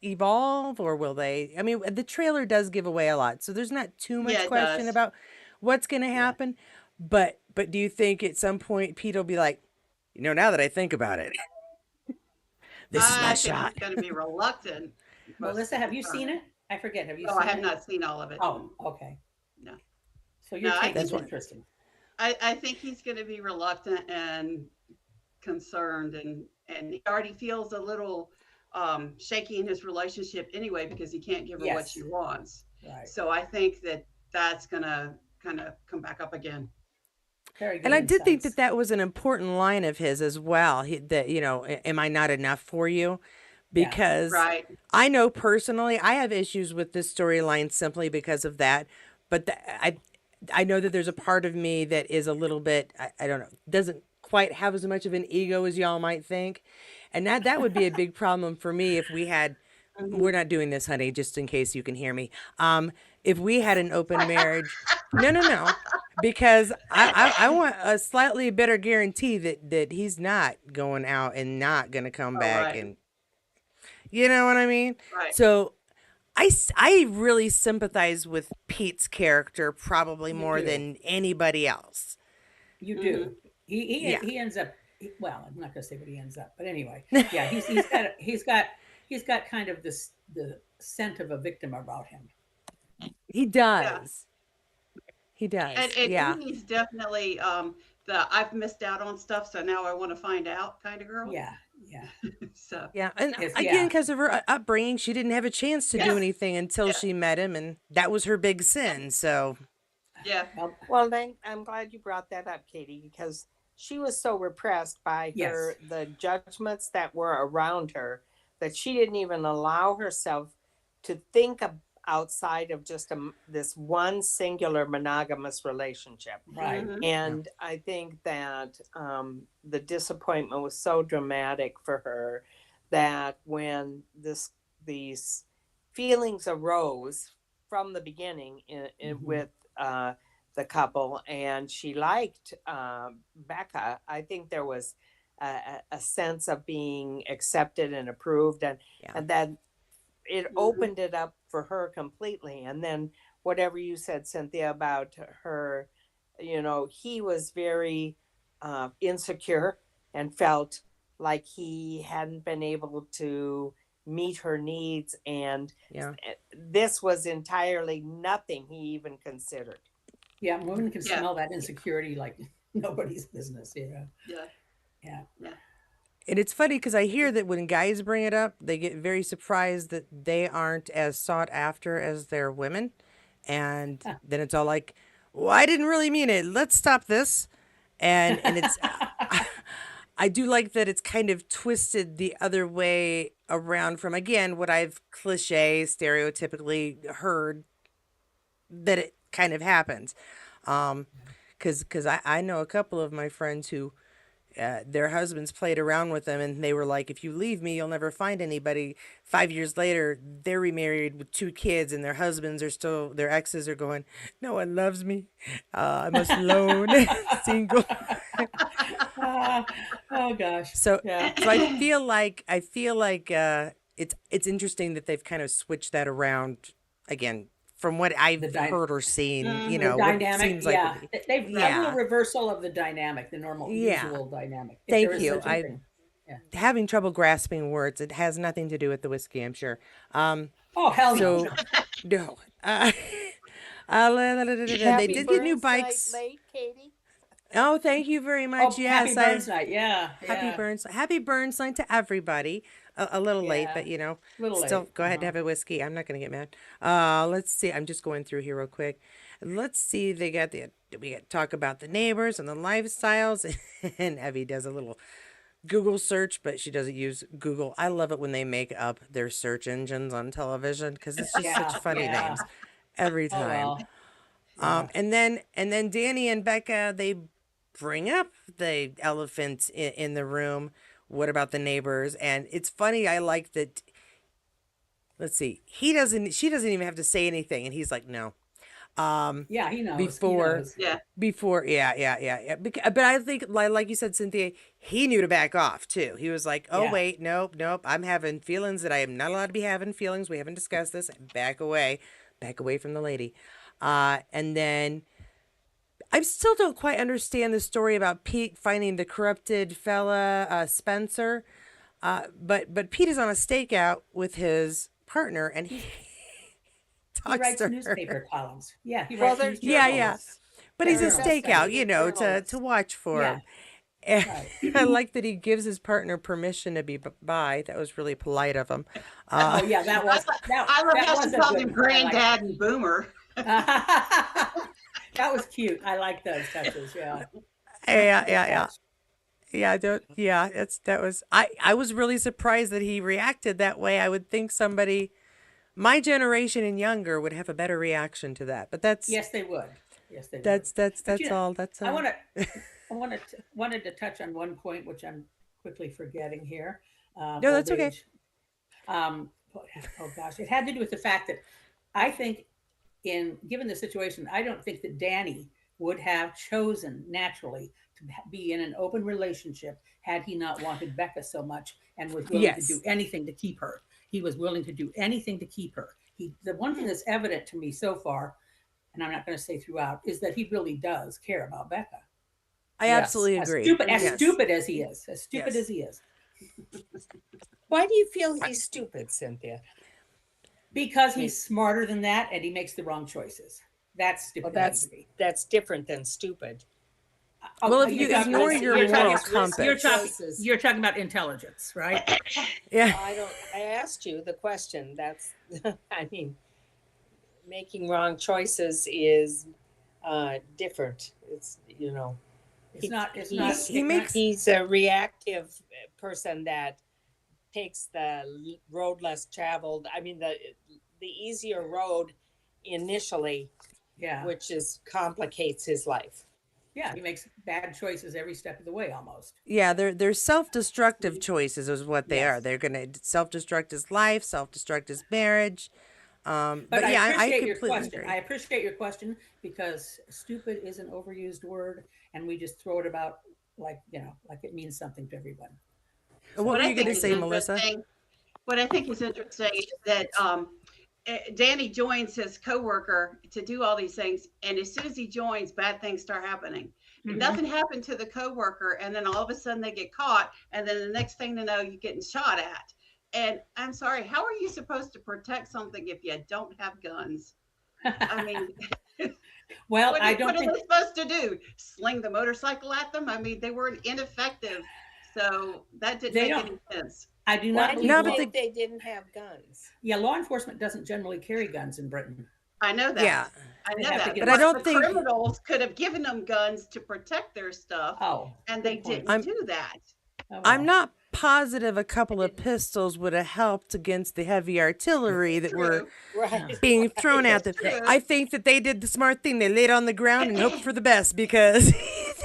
evolve, or will they? I mean, the trailer does give away a lot, so there's not too Yeah, much it question does. about what's going to yeah. happen. But do you think at some point Pete will be like, now that I think about it, this is my I think shot. he's going to be reluctant most Melissa, of have the you seen time. it? I forget. Have you No, I seen have it? not seen all of it. Oh, okay. No, So your no, I take think is That's why. interesting. I think he's going to be reluctant and concerned, and he already feels a little shaky in his relationship anyway because he can't give her what Yes. she wants. Right. So I think that that's going to kind of come back up again. Very And good I did think that insights. that was an important line of his as well. That am I not enough for you? Yeah. Because Right. I know personally I have issues with this storyline simply because of that. But I know that there's a part of me that is a little bit I don't know, doesn't quite have as much of an ego as y'all might think. And that would be a big problem for me if we had we're not doing this, honey, just in case you can hear me. If we had an open marriage, no, no, no, because I want a slightly better guarantee that he's not going out and not going to come All back, right. and you know what I mean. Right. So I really sympathize with Pete's character probably You more do. than anybody else. You Hmm. do. He Yeah. he ends up. Well, I'm not going to say what he ends up, but anyway, yeah. He's got kind of the scent of a victim about him. He Yeah. does. He And does. and Yeah. Amy's definitely the I've missed out on stuff, so now I want to find out kind of girl. Yeah. Yeah. So Yeah, and Yes. again, Yeah. because of her upbringing, she didn't have a chance to do yes, anything until yeah, she met him, and that was her big sin. So, yeah, Well. Well, then I'm glad you brought that up, Katie, because she was so repressed by Yes. her the judgments that were around her that she didn't even allow herself to think of outside of just this one singular monogamous relationship. Right. hmm yeah, And I think that the disappointment was so dramatic for her that when these feelings arose from the beginning Hmm. with the couple, and she liked Becca, I think there was a sense of being accepted and approved, yeah, and that it hmm opened it up for her completely. And then whatever you said, Cynthia, about her, he was very insecure and felt like he hadn't been able to meet her needs, and yeah. this was entirely nothing he even considered. Yeah. Women can yeah, smell that insecurity like nobody's business. yeah, Yeah. yeah. And it's funny because I hear that when guys bring it up, they get very surprised that they aren't as sought after as their women, and then it's all like, "Well, I didn't really mean it. Let's stop this." And it's I do like that it's kind of twisted the other way around from again what I've cliche stereotypically heard that it kind of happens. Um, because I know a couple of my friends who their husbands played around with them and they were like, if you leave me, you'll never find anybody. 5 years later, they're remarried with two kids and their husbands are still, their exes are going, no one loves me. I'm alone, single. Ah, oh gosh. So, Yeah. so I feel like it's interesting that they've kind of switched that around again from what I've The dy- heard or seen, you the know, what it dynamic, seems like would yeah. be. They've a little Yeah. reversal of the dynamic, the normal, Yeah. usual dynamic, if there Thank is you. such a I thing. Yeah. having trouble grasping words. It has nothing to do with the whiskey, I'm sure. Um, Oh, hell no, so no. no. They Happy did get new Burns Night bikes. late, Katie. Oh, thank you very much. Oh, happy Yes, Burns I night. Yeah, yeah, Happy Burns night to everybody. A little late, yeah. but you know, Little still late. go ahead and Uh-huh. have a whiskey. I'm not gonna get mad. Let's see. I'm just going through here real quick. Let's see. They got the we got talk about the neighbors and the lifestyles, and Evie does a little Google search, but she doesn't use Google. I love it when they make up their search engines on television because it's just such Yeah, funny yeah. names every Oh time. well. Yeah. And then Danny and Becca, they bring up the elephant in the room. What about the neighbors? And it's funny. I like that. Let's see. He doesn't. She doesn't even have to say anything, and he's like, no. Um, Yeah, he knows. He before knows. Yeah. yeah. But I think, like you said, Cynthia, he knew to back off too. He was like, "Oh Yeah. wait, nope. I'm having feelings that I am not allowed to be having feelings. We haven't discussed this. Back away from the lady." And then I still don't quite understand the story about Pete finding the corrupted fella, Spencer. But Pete is on a stakeout with his partner, and he He talks writes to newspaper her. columns. Yeah, he Well, writes they're news Yeah, journals. yeah. journalists. But Yeah, he's a They're journalists. stakeout, investigative you know, to journalists. watch for Yeah, him. And right. I like that he gives his partner permission to be by. That was really polite of him. Uh, Oh yeah, that I, was that I love that how was she a called good him one. I like granddad and boomer. that. That was cute. I like those touches. Yeah, yeah, good yeah, yeah. touch. That was I was really surprised that he reacted that way. I would think somebody my generation and younger would have a better reaction to that. But Yes, they would. Yes, they would. But that's all. That's I want to, wanted to touch on one point which I'm quickly forgetting here. No, Old that's okay. age. Oh gosh, it had to do with the fact that I think, in given the situation, I don't think that Danny would have chosen naturally to be in an open relationship had he not wanted Becca so much and was willing to do Yes. anything to keep her. He was willing to do anything to keep her. The one thing that's evident to me so far, and I'm not going to say throughout, is that he really does care about Becca. I Yes. absolutely As agree. stupid, as Yes. stupid as he is, as stupid Yes. as he is, Why do you feel he's stupid, Cynthia? because I mean, he's smarter than that and he makes the wrong choices. That's well, stupidity to me. that's different than stupid. Well, if You're you talking ignore about, your you're moral talking, you're compass. talking, Choices. you're talking about intelligence, right? Yeah. I don't. I asked you the question. That's. I mean, making wrong choices is different. It's It's not. It's not. he's He makes he's a reactive person that takes the road less traveled. I mean the easier road initially, Yeah, which is complicates his life. yeah. He makes bad choices every step of the way, almost. Yeah, they're self-destructive choices is what they are. Yes. They're gonna self-destruct his life, self-destruct his marriage. But But I yeah, I appreciate your completely question. agree. I appreciate your question because stupid is an overused word, and we just throw it about like like it means something to everyone. What So What were I you think gonna is say, Melissa? interesting, what I think is interesting is that Danny joins his coworker to do all these things, and as soon as he joins, bad things start happening. mhm. Nothing happened to the coworker, and then all of a sudden they get caught, and then the next thing to know, you're getting shot at. And I'm sorry, how are you supposed to protect something if you don't have guns? I mean, Well, I what don't are think they supposed to do? Sling the motorcycle at them? I mean, they were ineffective, so that didn't they make don't. any sense. I do Why not do believe you No, but law. think they didn't have guns? Yeah, law enforcement doesn't generally carry guns in Britain. I know that. Yeah, I They know have to that. get but I a. But don't the think criminals could have given them guns to protect their stuff, Oh, and they good point. didn't I'm do that. Oh I'm well, not positive a they couple of didn't. pistols would have helped against the heavy artillery that were True. Yeah. Right, being thrown right. at It's them. true. I think that they did the smart thing. They laid on the ground and hoped for the best because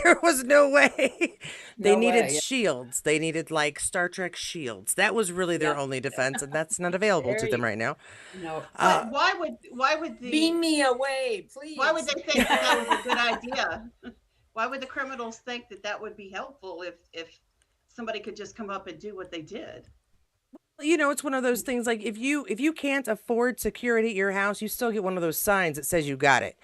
there was no way. They No needed way. shields. They needed like Star Trek shields. That was really their Yep. only defense, and that's not available to There them you right now. No. Uh, But why would beam me away, why would please. they think that that was a good idea? Why would the criminals think that that would be helpful if somebody could just come up and do what they did? You know, it's one of those things like if you can't afford security at your house, you still get one of those signs that says you got it.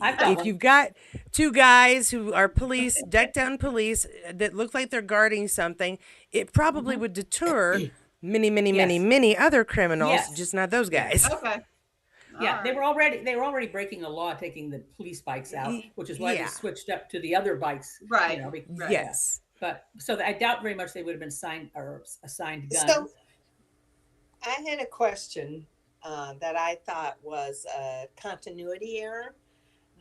I've got If one. you've got two guys who are police, decked out in police that look like they're guarding something, it probably Hmm. would deter many, many, many, Yes. many other criminals, Yes. just not those Yeah. guys. Okay. All Yeah. right. They were already breaking the law, taking the police bikes out, which is why they Yeah. switched up to the other bikes. Right. Right. Yeah. Yes. But so I doubt very much they would have been signed or assigned So guns. I had a question that I thought was a continuity error.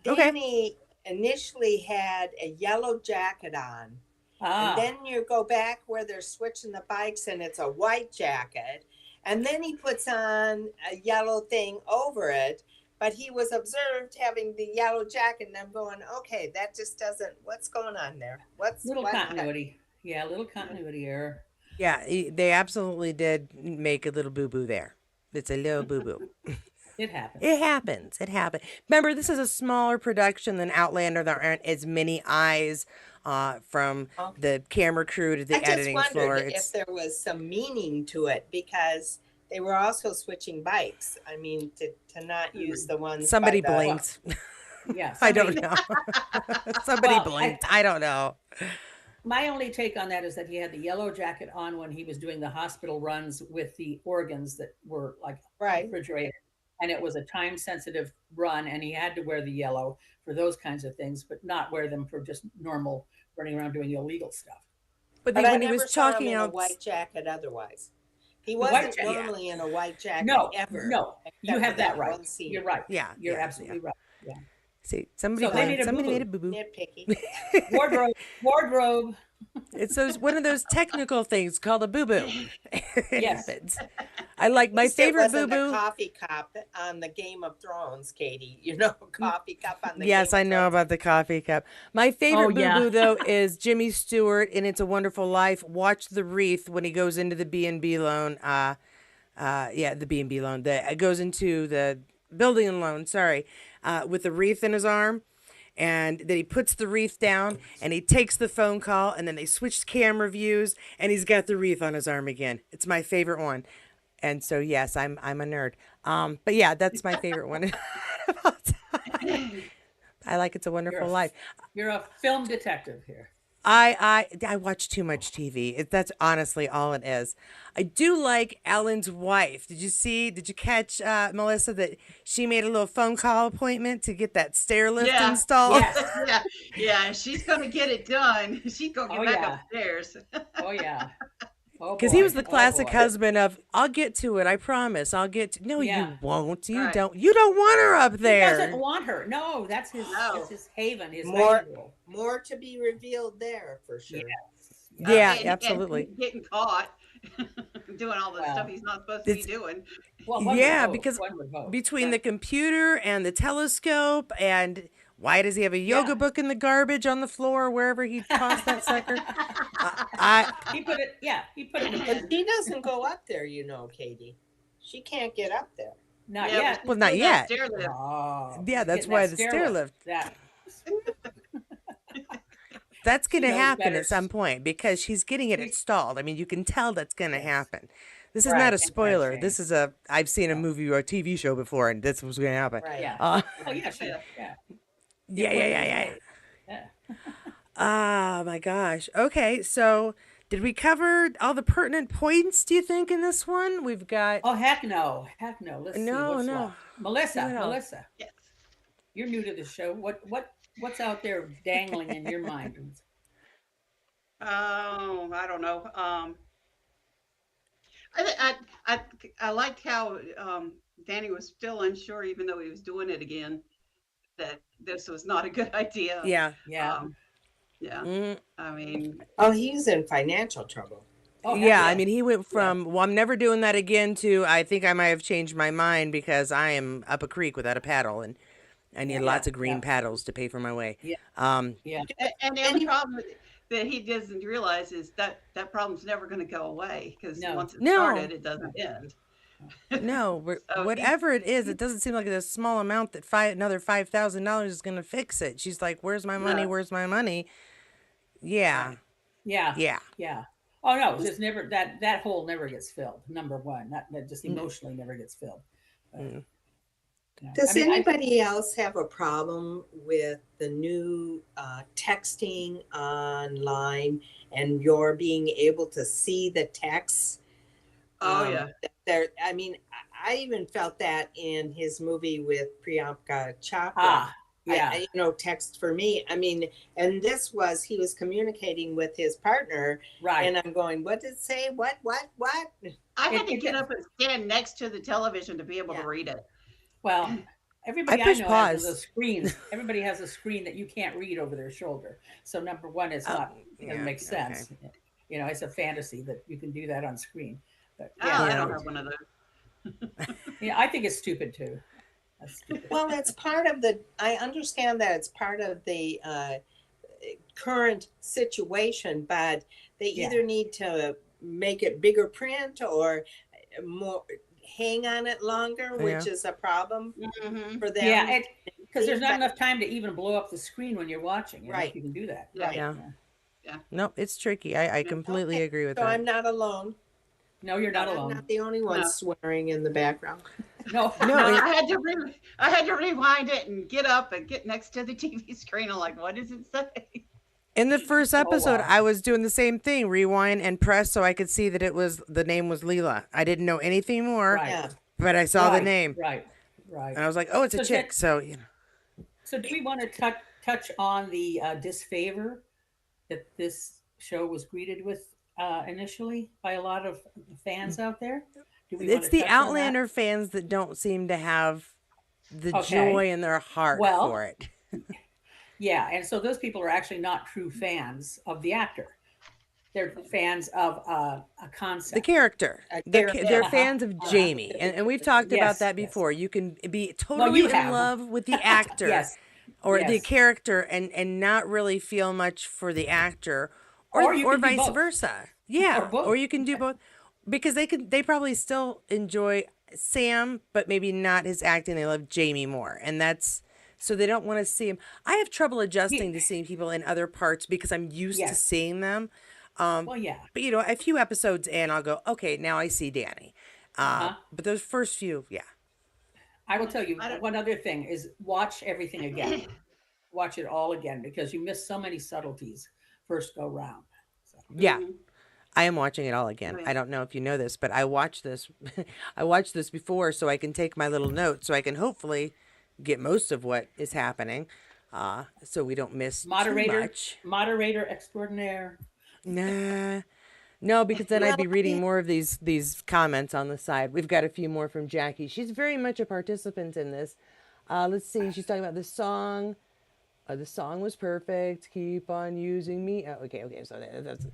Okay. Danny initially had a yellow jacket on, and Ah, then you go back where they're switching the bikes and it's a white jacket, and then he puts on a yellow thing over it, but he was observed having the yellow jacket, and I'm going, okay, that just doesn't, what's going on there? little What? continuity. Yeah, little continuity error. Yeah, they absolutely did make a little boo boo there. It's a little boo boo. It happens. It happens. It happens. Remember, this is a smaller production than Outlander. There aren't as many eyes from Okay. the camera crew to I the just editing floor. wondered if It's there was some meaning to it because they were also switching bikes. I mean, to not use the ones by somebody the. Well, blinked. yeah, I somebody. don't know. Somebody Well, blinked. I don't know. my only take on that is that he had the yellow jacket on when he was doing the hospital runs with the organs that were like Right. refrigerated. And it was a time sensitive run, and he had to wear the yellow for those kinds of things, but not wear them for just normal running around doing illegal stuff. But But I when he was never saw him talking in a out, white jacket otherwise. He The white wasn't jacket. yeah, normally in a white jacket No, ever, no, you except for have that that right. one scene. You're right. yeah, You're yeah, yeah. absolutely right. Yeah. See, somebody So they made blinked. a boo Somebody made a boo. boo boo. Nitpicky. Wardrobe, wardrobe. It's one of those technical things called a boo boo. It Yes. happens. I like At my least it favorite boo wasn't a boo. coffee cup on the Game of Thrones, Katie. You know, coffee cup on the Yes, Game I of know Thrones. about the coffee cup. My Oh favorite boo yeah. boo though is Jimmy Stewart in It's a Wonderful Life. Watch the wreath when he goes into the B&B loan. Yeah, the B&B loan. It goes into the building loan. Sorry, with the wreath in his arm, and then he puts the wreath down and he takes the phone call, and then they switch camera views, and he's got the wreath on his arm again. It's my favorite one. And so yes, I'm a nerd. But yeah, that's my favorite one. I like It's a You're a Wonderful Life. you're a film detective here. I watch too much TV. That's honestly all it is. I do like Ellen's wife. Did you catch Melissa that she made a little phone call appointment to get that stair lift Yeah. installed? Yes. Yeah. Yeah. She's gonna get it done. She's gonna Oh get back yeah. upstairs. Oh yeah. Oh Because he was boy. the Oh classic boy. husband of "I'll get to it, I promise. I'll get to." No, Yeah. you won't. You Right. don't. You don't want her up He doesn't there. want her. No, that's No. his haven, his More, hiding rule. more to be revealed there for Yes. sure. Yeah, And absolutely. getting caught doing all the stuff Well, he's not supposed to be It's doing. well, one would yeah, hope. because One would hope. between the Right. computer and the telescope, and why does he have a yoga Yeah. book in the garbage on the floor wherever he tossed that sucker? I He put it. Yeah, he put it in a But bin. she doesn't go up there, you know, Katie. She can't get up there. Not Yeah, yet. but well, she's not doing that yet. stair lift. Oh, Yeah, that's getting why that the stair lift. That That's she going to knows happen better. at some point because she's getting it She- installed. I mean, you can tell that's going to Yes. happen. This is not a Right. spoiler. Interesting. This is I've seen a No. movie or a TV show before, and this was going to happen. Right. Yeah. Uh, Oh yeah. She, Yeah. yeah. yeah, yeah, yeah, yeah. Yeah. Oh my gosh. Okay, so did we cover all the pertinent points, do you think, in this one? We've got Oh heck no. Heck no. Let's see no, what's no. left. Melissa. What else? Melissa. Yes. You're new to the show. What's out there dangling in your mind? Oh, I don't know. I liked how Danny was still unsure, even though he was doing it again, that this was not a good idea. Yeah. Yeah. Yeah. Mm, I mean, Oh, he's in financial trouble. Oh heck yeah, I yeah. mean, he went from, well, I'm never doing that again to, I think I might have changed my mind because I am up a creek without a paddle and I need Yeah. lots of green Yeah. paddles to pay for my way. Yeah. Um, Yeah. and the only problem that he doesn't realize is that that problem's never going to go away because No. once it No. started, it doesn't end. no, So he, whatever it is, it doesn't seem like it's a small amount that another $5,000 is going to fix it. She's like, "Where's my money? no, Where's my money?" Yeah, Right. Yeah. yeah. Yeah. Oh no, it's never that hole never gets filled. Number one, that just Mm, emotionally never gets filled. But, mm. I Does mean, I anybody else have a problem with the new texting online and your being able to see the text? Oh yeah. There, I mean, I even felt that in his movie with Priyanka Chopra. ah yeah Text for me. I mean, and this was he was communicating with his partner, right. and I'm going, what did it say? What? I had It, to get it up and stand next to the television to be able to Yeah. read it. well, I everybody I push know has those pause. screens. Everybody has a screen that you can't read over their shoulder. So number one, it's Oh, not it doesn't yeah. make Okay. sense. It's a fantasy that you can do that on screen. But Oh, yeah, I Yeah. don't have one of those. yeah, I think it's stupid too. That's stupid. Well, it's part of the. I understand that it's part of the current situation, but they Yeah. either need to make it bigger print or more hang on it longer, Yeah. which is a problem Hmm. for Yeah, them. because there's not But enough time to even blow up the screen when you're watching. If right, you can do that. Yeah. right. Yeah. Yeah. Yeah. No, it's tricky. I Yeah. completely Okay, agree with so that. I'm not alone. No, you're not I'm alone. not the only one No. swearing in the background. No, No, No, it, I had to rewind it and get up and get next to the TV screen. I'm like, what does it say? in the first oh episode, wow. I was doing the same thing, rewind and press so I could see that it was the name was Leela. I didn't know anything more, Right. Yeah. but I saw the Right. name Right. Right. and I was like, "Oh, it's a So then, chick." So, you know. so do we want to touch on the disfavor that this show was greeted with initially by a lot of fans out there? Do we want It's to the touch on that? Outlander fans that don't seem to have the Okay. joy in their heart Well, for it. yeah, and so those people are actually not true fans of the actor. They're fans of a The concept. character. A They're character. Uh-huh. fans of Uh-huh. Jamie, and we've talked about Yes, that yes. before. You can be Well, you totally in have. love with the actor Yes, or the yes. character, and not really feel much for the actor, Or you or can do vice both, versa. or Yeah, or both. you can do both because they probably still enjoy Sam, but maybe not his acting. They love Jamie more, and that's so they don't want to see him. I have trouble adjusting He, to seeing people in other parts because I'm used to yes. seeing them. Um, Well, yeah. but a few episodes in, I'll go, okay, now I see Danny. Uh-huh. But those first few, yeah, I will tell you I don't. one other thing is watch everything again. Watch it all again because you miss so many subtleties first go round. So, yeah, Hmm. I am watching it all Oh again. yeah. I don't know if you know this, but I watched this, I watched this before, so I can take my little notes, so I can hopefully get most of what is happening, so we don't miss too moderator, much. moderator extraordinaire. Nah, no, because then I'd Well, be reading more of these comments on the side. We've got a few more from Jackie. She's very much a participant in this. Let's see. She's talking about the song. The song was perfect. Keep on using me. Oh, okay. So that's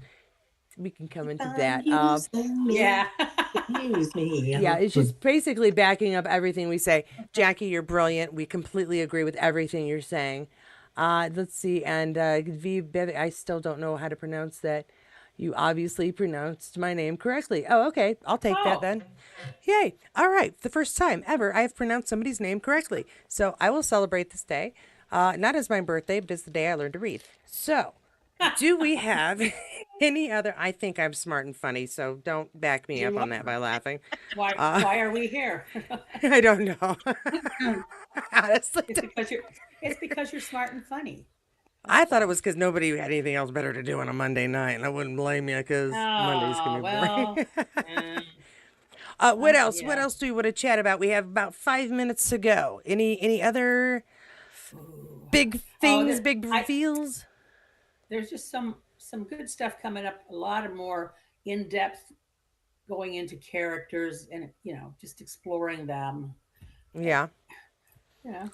we can come into fun that. using me, Yeah. use me. Yeah, it's just basically backing up everything we say. Jackie, you're brilliant. We completely agree with everything you're saying. Let's see. And I still don't know how to pronounce that. You obviously pronounced my name correctly. Oh, okay. I'll take that Oh, then. Yay. All right. The first time ever I have pronounced somebody's name correctly. So I will celebrate this day. Not as my birthday, but as the day I learned to read. So, do we have any other? I think I'm smart and funny, so don't back me You up are. on that by laughing. why Uh, why are we here? I don't know. Honestly, It's because you're smart and funny. I That's thought it why. was because nobody had anything else better to do on a Monday night, and I wouldn't blame you because Mondays can Oh, be boring. well, eh, What else? What yeah. else do we want to chat about? We have about 5 minutes to go. Any other Ooh. big Oh, things, big I reveals? there's just some good stuff coming up. A lot of more in depth going into characters and just exploring them. And, Yeah. you know,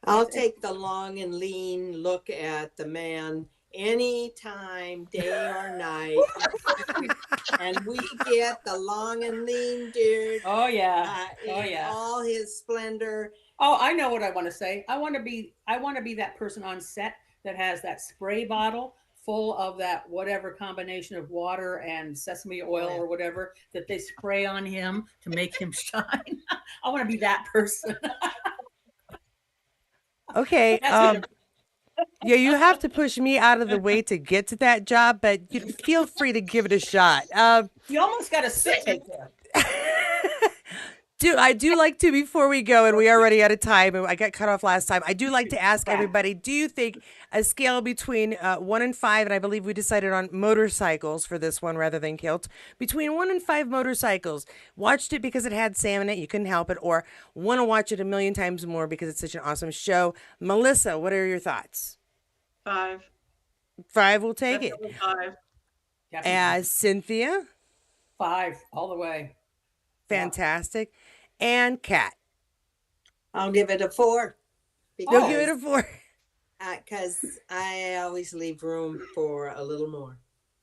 I'll it's take the long and lean look at the man anytime, day or night. And we get the long and lean dude oh yeah, oh in yeah. all his splendor. Oh, I know what I want to say. I want to be that person on set that has that spray bottle full of that whatever combination of water and sesame oil Oil. or whatever that they spray on him to make him shine. I want to be that person. Okay. That's gonna Yeah, you have to push me out of the way to get to that job, but you feel free to give it a shot. You almost got a sick take there. I do like to, before we go, and we are already out of time, and I got cut off last time. I do like to ask everybody: do you think a scale between 1 and 5, and I believe we decided on motorcycles for this one rather than kilts, between 1 and 5 motorcycles, watched it because it had Sam in it, you couldn't help it, or want to watch it a million times more because it's such an awesome show? Melissa, what are your thoughts? 5. 5 will take it. Definitely 5. Definitely. As Cynthia, 5 all the way. Yeah. fantastic, and Kat. I'll give it a 4 You'll give it a 4. because I always leave room for a little more.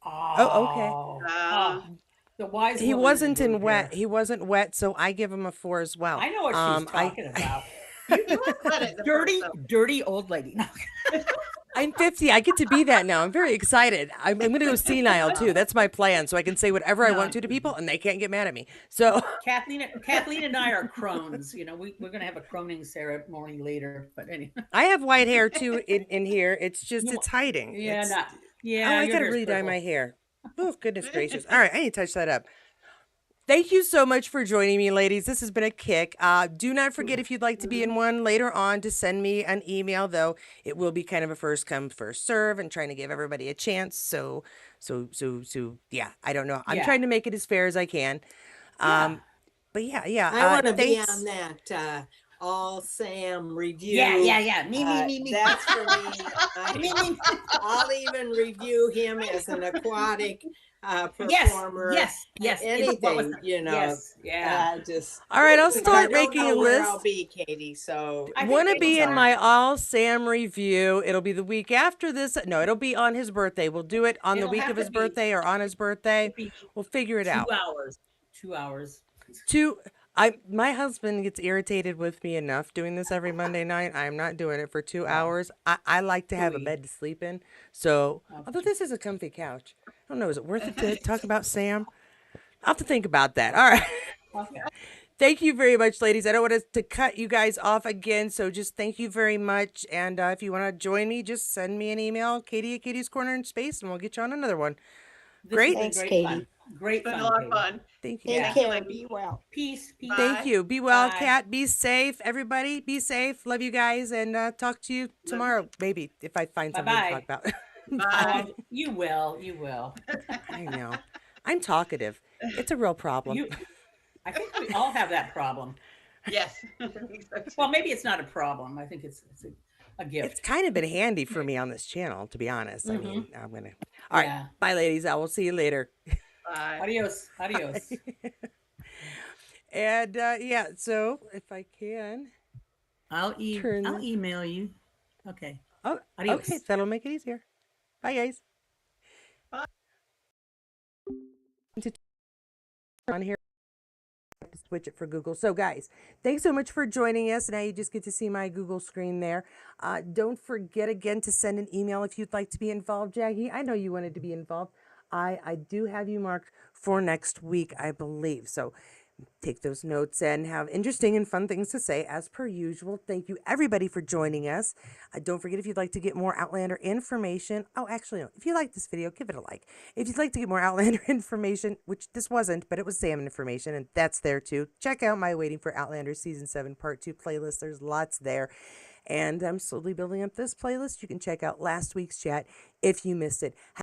Oh, okay. The wise He woman wasn't in the in room wet. here. He wasn't wet, so I give him a 4 as well. I know what she's talking about. You have said it the Dirty, first time. dirty old lady. I'm 50. I get to be that now. I'm very excited. I'm going to go senile too. That's my plan, so I can say whatever I want to people, and they can't get mad at me. So Kathleen and I are crones. You know, we're going to have a croning ceremony later. But anyway. I have white hair too in here. It's just it's hiding. Yeah, It's- yeah. Oh, I your gotta hair's really dye purple. my hair. Oh, goodness gracious. All right, I need to touch that up. Thank you so much for joining me, ladies. This has been a kick. Do not forget, if you'd like to be in one later on, to send me an email, though it will be kind of a first come, first serve, and trying to give everybody a chance. So yeah, I don't know. I'm Yeah. trying to make it as fair as I can. Yeah. But yeah. I want to be thanks. on that all Sam review. Yeah. Me. That's for me. I'll even review him as an aquatic performer. Yes. Anything, Yes. Yeah. Just All right, I'll I start don't making know a where list. I'll be, Katie. So I think Want to they be in are. my all Sam review. It'll be the week after this. No, it'll be on his birthday. We'll do it on the It'll week have of to his be- birthday or on his birthday. It'll be We'll figure it 2 out. hours. 2 hours. My husband gets irritated with me enough doing this every Monday night. I'm not doing it for 2 hours. I like to have a Ooh. bed to sleep in. So, Okay. although this is a comfy couch, I don't know, is it worth it to talk about Sam? I'll have to think about that. All right. Okay. Thank you very much, ladies. I don't want to cut you guys off again, so just thank you very much. And if you want to join me, just send me an email, Katie at Katie's Corner in Space, and we'll get you on another one. This Great. has been Thanks, great Katie. fun. Great It's been fun. a lot of Katie. fun. Thank you. take Yeah. care. Be well. Peace. Bye. Thank you. Be well, Bye. Kat. Be safe, everybody. Be safe. Love you guys, and talk to you tomorrow, maybe, if I find something to Bye-bye. talk about. Bye. You will. You will. I know. I'm talkative. It's a real problem. I think we all have that problem. Yes. I think so too. Well, maybe it's not a problem. I think it's a It's gift. kind of been handy for me on this channel, to be honest. I mean, I'm going to. All right. Yeah. Bye, ladies. I will see you later. Bye. Adios. And yeah, so if I can. I'll Turn this- email you. Okay. Oh, Adios. okay. That'll make it easier. Bye, guys. Bye. On here. To switch it for Google. So, guys, thanks so much for joining us. Now you just get to see my Google screen there. Don't forget again to send an email if you'd like to be involved, Jackie. I know you wanted to be involved. I do have you marked for next week, I believe. So take those notes and have interesting and fun things to say as per usual. Thank you everybody for joining us. Don't forget, if you'd like to get more Outlander information. Oh, actually, no. If you like this video, give it a like. If you'd like to get more Outlander information, which this wasn't, but it was salmon information, and that's there too. Check out my Waiting for Outlander Season 7 Part 2 playlist. There's lots there. And I'm slowly building up this playlist. You can check out last week's chat if you missed it.